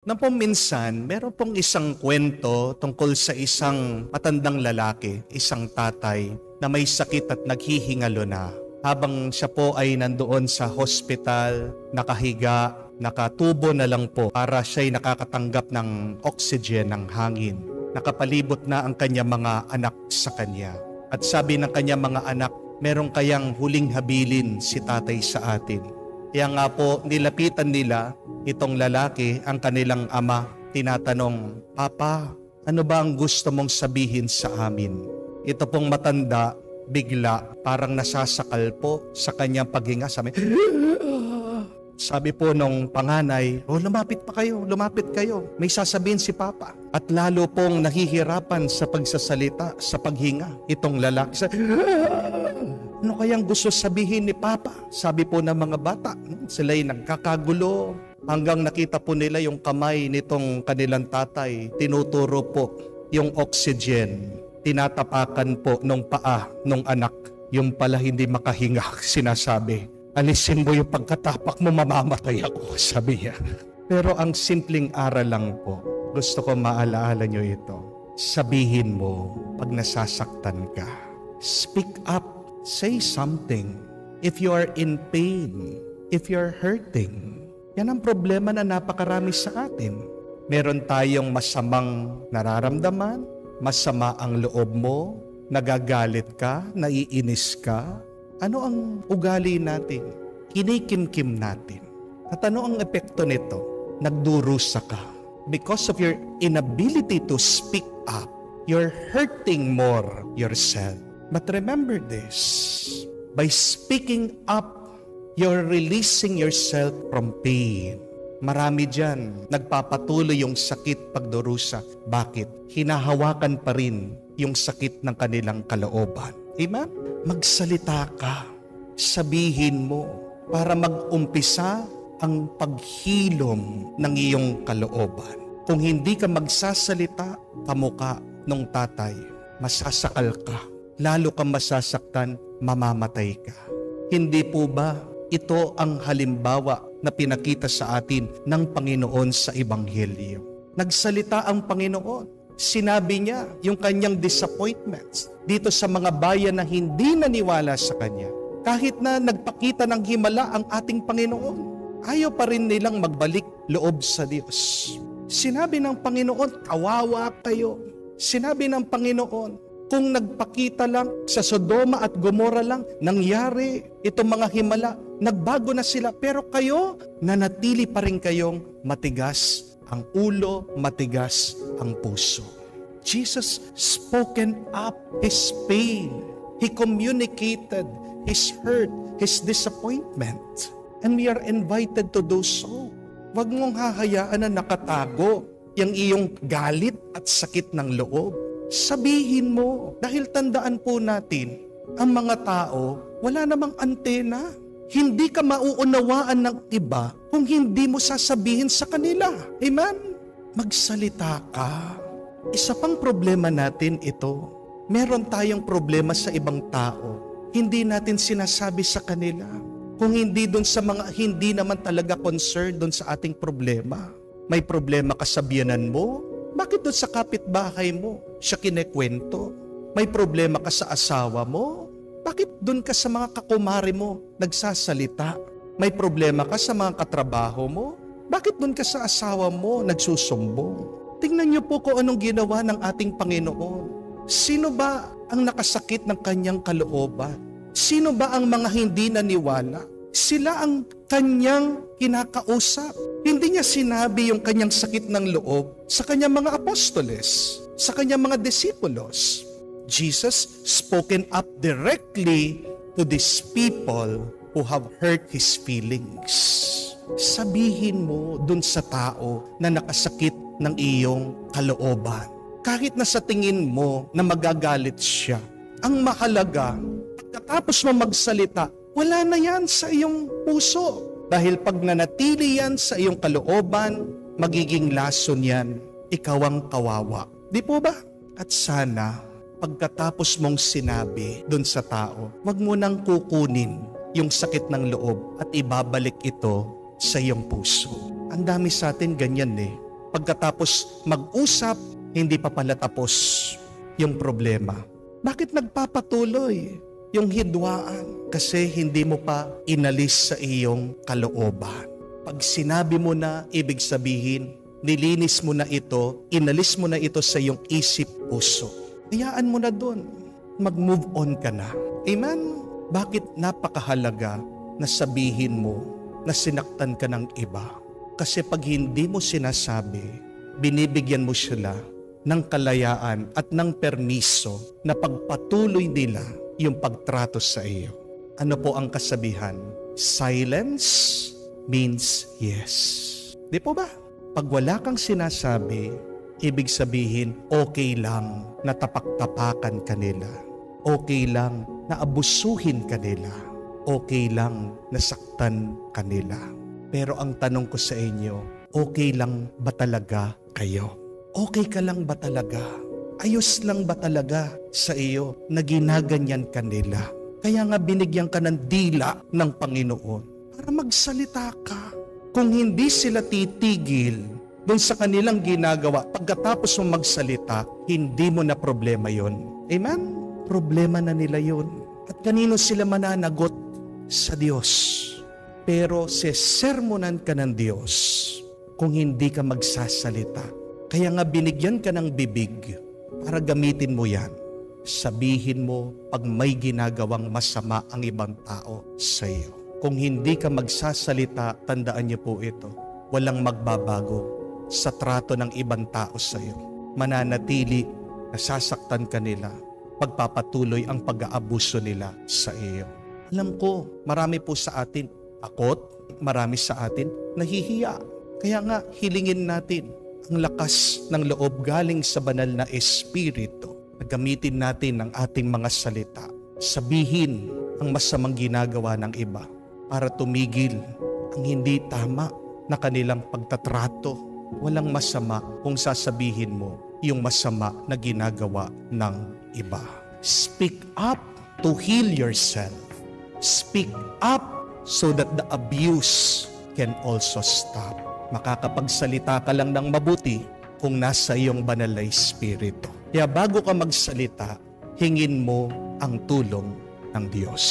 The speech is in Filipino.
Na po minsan, meron pong isang kwento tungkol sa isang matandang lalaki, isang tatay na may sakit at naghihingalo na. Habang siya po ay nandoon sa hospital, nakahiga, nakatubo na lang po para siya'y nakakatanggap ng oxygen, ng hangin. Nakapalibot na ang kanya mga anak sa kanya. At sabi ng kanya mga anak, meron kayang huling habilin si tatay sa atin. Kaya nga po, nilapitan nila itong lalaki, ang kanilang ama, tinatanong, Papa, ano ba ang gusto mong sabihin sa amin? Ito pong matanda, bigla, parang nasasakal po sa kanyang paghinga. Sabi po nung panganay, lumapit kayo, may sasabihin si Papa. At lalo pong nahihirapan sa pagsasalita, sa paghinga, itong lalaki. Ano kayang gusto sabihin ni Papa? Sabi po ng mga bata, sila'y nagkakagulo. Hanggang nakita po nila yung kamay nitong kanilang tatay, tinuturo po yung oxygen. Tinatapakan po nung paa nung anak. Yung pala hindi makahinga, sinasabi. Alisin mo yung pagkatapak mo, mamamatay ako, sabi niya. Pero ang simpleng aral lang po, gusto ko maalaala nyo ito. Sabihin mo pag nasasaktan ka. Speak up. Say something. If you are in pain, if you're hurting, yan ang problema na napakarami sa atin. Meron tayong masamang nararamdaman, masama ang loob mo, nagagalit ka, naiinis ka. Ano ang ugali natin? Kinikimkim natin. At ano ang epekto nito? Nagdurusa ka. Because of your inability to speak up, you're hurting more yourself. But remember this, by speaking up, you're releasing yourself from pain. Marami dyan, nagpapatuloy yung sakit pagdurusa. Bakit? Hinahawakan pa rin yung sakit ng kanilang kalooban. Amen? Magsalita ka. Sabihin mo para mag-umpisa ang paghilom ng iyong kalooban. Kung hindi ka magsasalita, kamuka nung tatay, masasakal ka. Lalo kang masasaktan, mamamatay ka. Hindi po ba ito ang halimbawa na pinakita sa atin ng Panginoon sa Ebanghelyo? Nagsalita ang Panginoon. Sinabi niya yung kanyang disappointments dito sa mga bayan na hindi naniwala sa kanya. Kahit na nagpakita ng himala ang ating Panginoon, ayaw pa rin nilang magbalik loob sa Diyos. Sinabi ng Panginoon, kawawa kayo. Sinabi ng Panginoon, kung nagpakita lang sa Sodoma at Gomora lang, nangyari itong mga himala, nagbago na sila. Pero kayo, nanatili pa rin kayong matigas ang ulo, matigas ang puso. Jesus spoken up his pain. He communicated his hurt, his disappointment. And we are invited to do so. Huwag mong hahayaan na nakatago yung iyong galit at sakit ng loob. Sabihin mo, dahil tandaan po natin, ang mga tao, wala namang antena. Hindi ka mauunawaan ng iba kung hindi mo sasabihin sa kanila. Amen? Magsalita ka. Isa pang problema natin ito. Meron tayong problema sa ibang tao. Hindi natin sinasabi sa kanila. Kung hindi dun sa mga hindi naman talaga concerned dun sa ating problema. May problema ka sa biyanan mo, bakit doon sa kapitbahay mo siya kinekwento? May problema ka sa asawa mo? Bakit doon ka sa mga kakumari mo nagsasalita? May problema ka sa mga katrabaho mo? Bakit doon ka sa asawa mo nagsusumbong? Tingnan niyo po kung anong ginawa ng ating Panginoon. Sino ba ang nakasakit ng kanyang kalooban? Sino ba ang mga hindi naniwala? Sila ang kanyang kinakausap. Hindi niya sinabi yung kanyang sakit ng loob sa kanyang mga apostoles, sa kanyang mga disipulos. Jesus spoken up directly to these people who have hurt his feelings. Sabihin mo dun sa tao na nakasakit ng iyong kalooban. Kahit na sa tingin mo na magagalit siya, ang mahalaga, pagkatapos mo magsalita, wala na yan sa iyong puso. Dahil pag nanatili yan sa iyong kalooban, magiging lason yan. Ikaw ang kawawa. Di po ba? At sana, pagkatapos mong sinabi dun sa tao, wag mo nang kukunin yung sakit ng loob at ibabalik ito sa iyong puso. Ang dami sa atin ganyan Pagkatapos mag-usap, hindi pa pala tapos yung problema. Bakit nagpapatuloy yung hidwaan? Kasi hindi mo pa inalis sa iyong kalooban. Pag sinabi mo na, ibig sabihin, nilinis mo na ito, inalis mo na ito sa iyong isip, puso. Hayaan mo na doon. Mag-move on ka na. Amen? Bakit napakahalaga na sabihin mo na sinaktan ka ng iba? Kasi pag hindi mo sinasabi, binibigyan mo sila ng kalayaan at ng permiso na pagpatuloy nila yung pagtrato sa iyo. Ano po ang kasabihan? Silence means yes. Di po ba? Pag wala kang sinasabi, ibig sabihin okay lang na tapak-tapakan kanila. Okay lang na abusuhin kanila. Okay lang na saktan kanila. Pero ang tanong ko sa inyo, okay lang ba talaga kayo? Okay ka lang ba talaga? Ayos lang ba talaga sa iyo na ginaganyan kanila? Kaya nga binigyan ka ng dila ng Panginoon para magsalita ka. Kung hindi sila titigil doon sa kanilang ginagawa, pagkatapos mo magsalita, hindi mo na problema yon. Amen? Problema na nila yon. At kanino sila mananagot? Sa Diyos. Pero sesermonan ka ng Diyos kung hindi ka magsasalita. Kaya nga binigyan ka ng bibig para gamitin mo yan. Sabihin mo pag may ginagawang masama ang ibang tao sa iyo. Kung hindi ka magsasalita, tandaan niyo po ito, walang magbabago sa trato ng ibang tao sa iyo. Mananatili, nasasaktan ka nila, pagpapatuloy ang pag-aabuso nila sa iyo. Alam ko, marami po sa atin, marami sa atin, nahihiya. Kaya nga, hilingin natin ang lakas ng loob galing sa banal na Espiritu. Gamitin natin ang ating mga salita. Sabihin ang masamang ginagawa ng iba para tumigil ang hindi tama na kanilang pagtatrato. Walang masama kung sasabihin mo yung masama na ginagawa ng iba. Speak up to heal yourself. Speak up so that the abuse can also stop. Makakapagsalita ka lang ng mabuti kung nasa iyong banal na Espiritu. Kaya bago ka magsalita, hingin mo ang tulong ng Diyos.